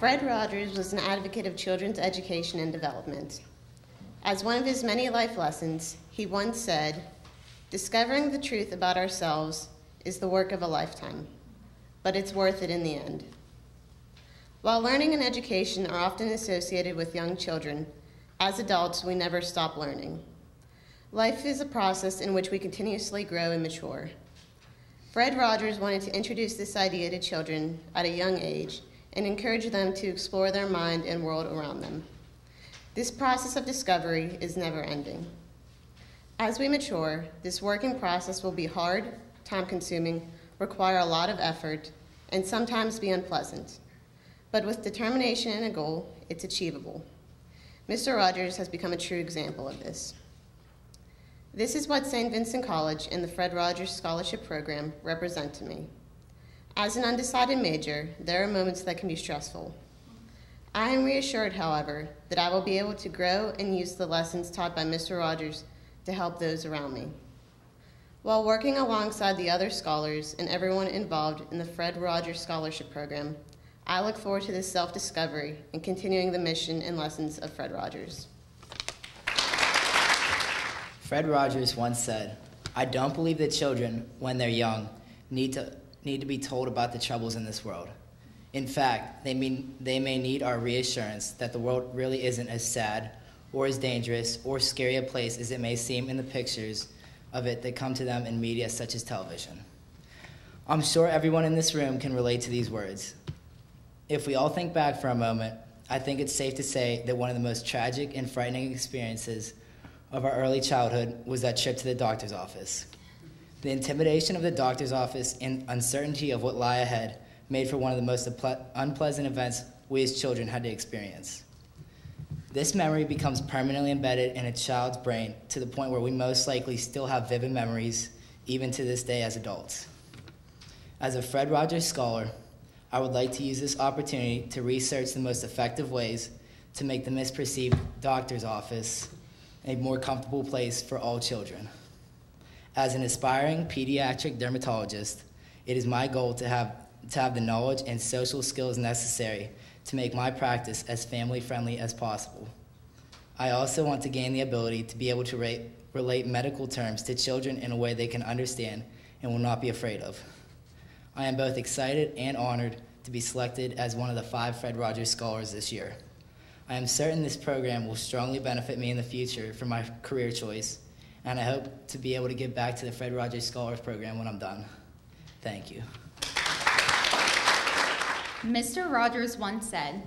Fred Rogers was an advocate of children's education and development. As one of his many life lessons, he once said, "Discovering the truth about ourselves is the work of a lifetime, but it's worth it in the end." While learning and education are often associated with young children, as adults, we never stop learning. Life is a process in which we continuously grow and mature. Fred Rogers wanted to introduce this idea to children at a young age and encourage them to explore their mind and world around them. This process of discovery is never ending. As we mature, this working process will be hard, time-consuming, require a lot of effort, and sometimes be unpleasant. But with determination and a goal, it's achievable. Mr. Rogers has become a true example of this. This is what Saint Vincent College and the Fred Rogers Scholarship Program represent to me. As an undecided major, there are moments that can be stressful. I am reassured, however, that I will be able to grow and use the lessons taught by Mr. Rogers to help those around me. While working alongside the other scholars and everyone involved in the Fred Rogers Scholarship Program, I look forward to this self-discovery and continuing the mission and lessons of Fred Rogers. Fred Rogers once said, "I don't believe that children, when they're young, need to be told about the troubles in this world. In fact, they may need our reassurance that the world really isn't as sad or as dangerous or scary a place as it may seem in the pictures of it that come to them in media such as television." I'm sure everyone in this room can relate to these words. If we all think back for a moment, I think it's safe to say that one of the most tragic and frightening experiences of our early childhood was that trip to the doctor's office. The intimidation of the doctor's office and uncertainty of what lay ahead made for one of the most unpleasant events we as children had to experience. This memory becomes permanently embedded in a child's brain to the point where we most likely still have vivid memories even to this day as adults. As a Fred Rogers scholar, I would like to use this opportunity to research the most effective ways to make the misperceived doctor's office a more comfortable place for all children. As an aspiring pediatric dermatologist, it is my goal to have the knowledge and social skills necessary to make my practice as family-friendly as possible. I also want to gain the ability to be able to relate medical terms to children in a way they can understand and will not be afraid of. I am both excited and honored to be selected as one of the 5 Fred Rogers Scholars this year. I am certain this program will strongly benefit me in the future for my career choice, and I hope to be able to give back to the Fred Rogers Scholars Program when I'm done. Thank you. Mr. Rogers once said,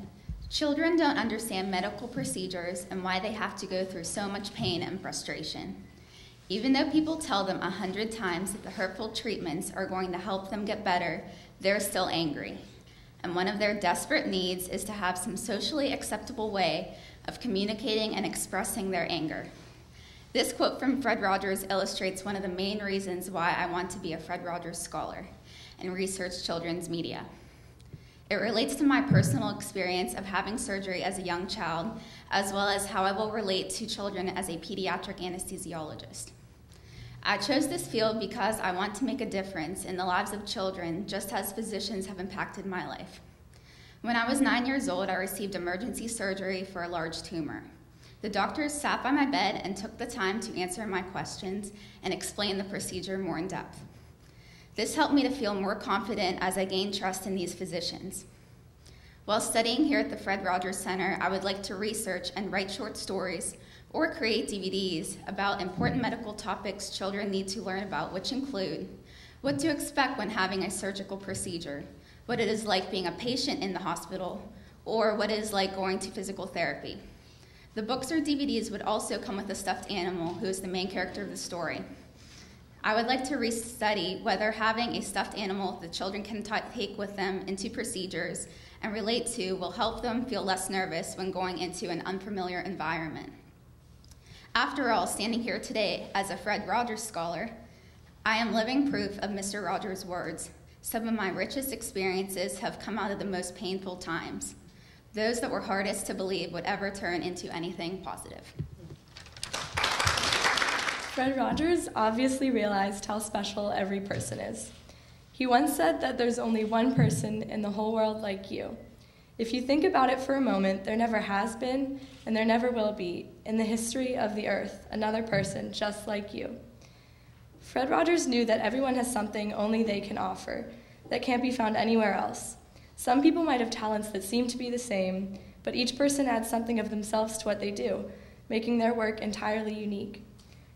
"Children don't understand medical procedures and why they have to go through so much pain and frustration. Even though people tell them 100 times that the hurtful treatments are going to help them get better, they're still angry. And one of their desperate needs is to have some socially acceptable way of communicating and expressing their anger." This quote from Fred Rogers illustrates one of the main reasons why I want to be a Fred Rogers Scholar and research children's media. It relates to my personal experience of having surgery as a young child, as well as how I will relate to children as a pediatric anesthesiologist. I chose this field because I want to make a difference in the lives of children, just as physicians have impacted my life. When I was 9 years old, I received emergency surgery for a large tumor. The doctors sat by my bed and took the time to answer my questions and explain the procedure more in depth. This helped me to feel more confident as I gained trust in these physicians. While studying here at the Fred Rogers Center, I would like to research and write short stories or create DVDs about important medical topics children need to learn about, which include what to expect when having a surgical procedure, what it is like being a patient in the hospital, or what it is like going to physical therapy. The books or DVDs would also come with a stuffed animal who is the main character of the story. I would like to restudy whether having a stuffed animal that children can take with them into procedures and relate to will help them feel less nervous when going into an unfamiliar environment. After all, standing here today as a Fred Rogers Scholar, I am living proof of Mr. Rogers' words. Some of my richest experiences have come out of the most painful times, those that were hardest to believe would ever turn into anything positive. Fred Rogers obviously realized how special every person is. He once said that there's only one person in the whole world like you. If you think about it for a moment, there never has been, and there never will be, in the history of the earth, another person just like you. Fred Rogers knew that everyone has something only they can offer, that can't be found anywhere else. Some people might have talents that seem to be the same, but each person adds something of themselves to what they do, making their work entirely unique.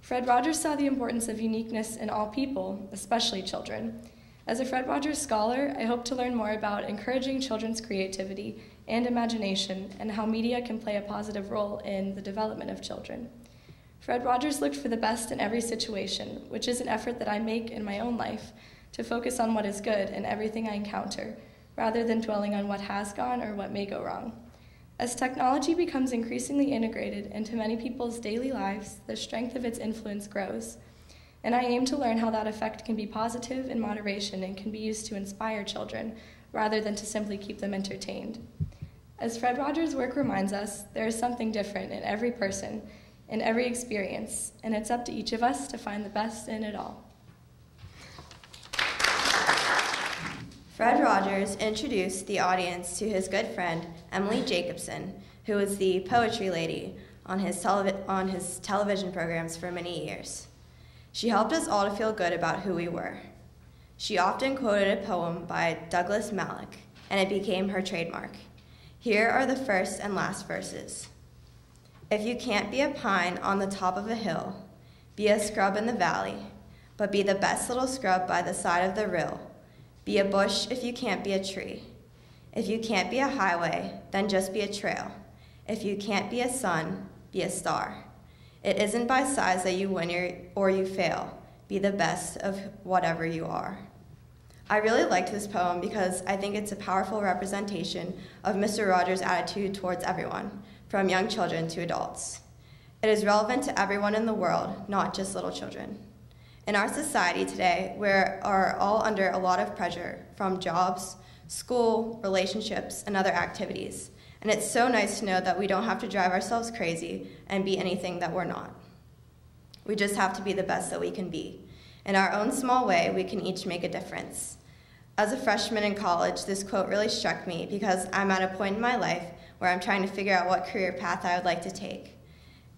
Fred Rogers saw the importance of uniqueness in all people, especially children. As a Fred Rogers scholar, I hope to learn more about encouraging children's creativity and imagination and how media can play a positive role in the development of children. Fred Rogers looked for the best in every situation, which is an effort that I make in my own life to focus on what is good in everything I encounter, rather than dwelling on what has gone or what may go wrong. As technology becomes increasingly integrated into many people's daily lives, the strength of its influence grows. And I aim to learn how that effect can be positive in moderation and can be used to inspire children, rather than to simply keep them entertained. As Fred Rogers' work reminds us, there is something different in every person, in every experience, and it's up to each of us to find the best in it all. Fred Rogers introduced the audience to his good friend, Emily Jacobson, who was the poetry lady on his television programs for many years. She helped us all to feel good about who we were. She often quoted a poem by Douglas Malloch, and it became her trademark. Here are the first and last verses. If you can't be a pine on the top of a hill, be a scrub in the valley, but be the best little scrub by the side of the rill. Be a bush if you can't be a tree. If you can't be a highway, then just be a trail. If you can't be a sun, be a star. It isn't by size that you win or you fail. Be the best of whatever you are. I really liked this poem because I think it's a powerful representation of Mr. Rogers' attitude towards everyone, from young children to adults. It is relevant to everyone in the world, not just little children. In our society today, we are all under a lot of pressure from jobs, school, relationships, and other activities. And it's so nice to know that we don't have to drive ourselves crazy and be anything that we're not. We just have to be the best that we can be. In our own small way, we can each make a difference. As a freshman in college, this quote really struck me because I'm at a point in my life where I'm trying to figure out what career path I would like to take.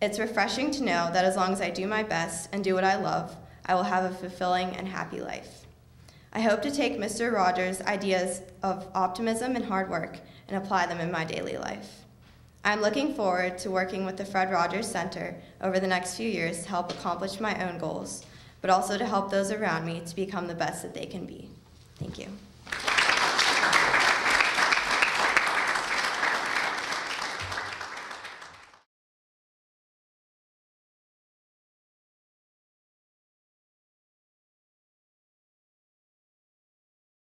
It's refreshing to know that as long as I do my best and do what I love, I will have a fulfilling and happy life. I hope to take Mr. Rogers' ideas of optimism and hard work and apply them in my daily life. I'm looking forward to working with the Fred Rogers Center over the next few years to help accomplish my own goals, but also to help those around me to become the best that they can be. Thank you.